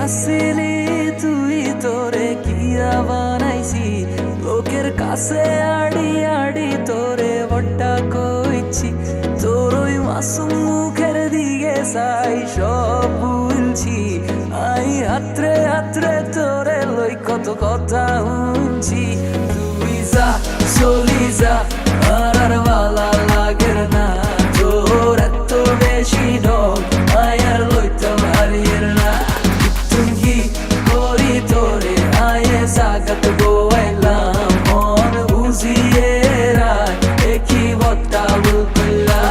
আসিলি তুই তোরে কিয়া বানাইছি লোকের কাছে আড়ি আড়ি তোরে বড্ডা কইছি তোর ওই মাসুম মুখের দিকে চাই সব ভুলছি আই হাতরে হাতরে তোরে লই কত কথা শুনছি তুই যা চলি যা আর ভালা লাগের না তোর এত বেশি ডগ আয়ার লইতাম হারিয়ের না তুমি করি তোরে আয়ে সাগত গোয়াইলাম মন বুঝিয়ে রায় একই বত্তা বললা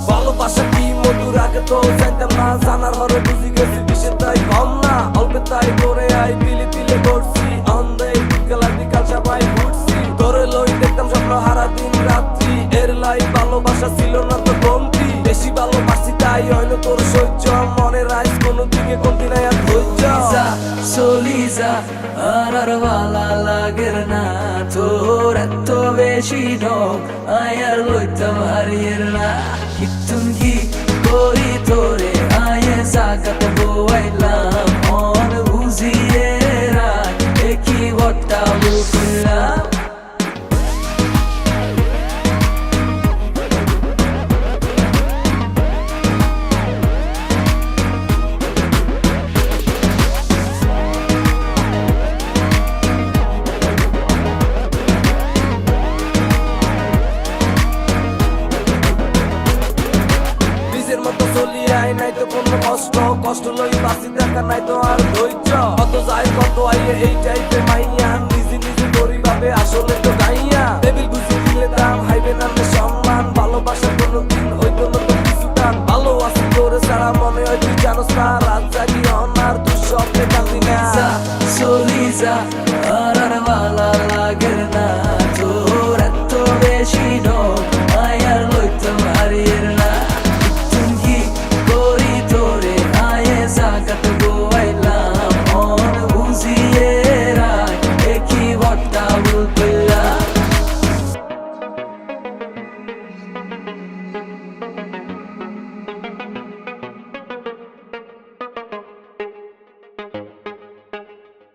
ভালোবাসা কি মধুর আগে তো জানতাম না জানার হরে বুঝি গেছি বিষের তাই কম না অল্প তাই করে আই দিলে দিলে করছি অন্ধে বিকাল বিকাল সবাই ঘুরছি তোরে লই দেখতাম স্বপ্ন হারা দিন রাত্রি এর লাই ভালোবাসা ছিল না তো কমতি বেশি ভালোবাসি তাই হইলো তোর সহ্য মনে রাইস কোনো দিকে কমতি নাই আর ধৈর্য চলি যা আর ভালা লাগের না তোর এত বেশি ঢং আয়ার লইতাম হারিয়ের না কি করি তোরে আয়ে সাকাত গোয়াইলাম মন বুঝিয়ে রায় একই বট্টা বুঝলাম নাই তো কোনো কষ্ট কষ্ট লই বাসি দেখা নাই তো আর ধৈর্য কত যায় কত আইয়ে এই টাইপে মাইয়া নিজে নিজে করি ভাবে আসলে তো গাইয়া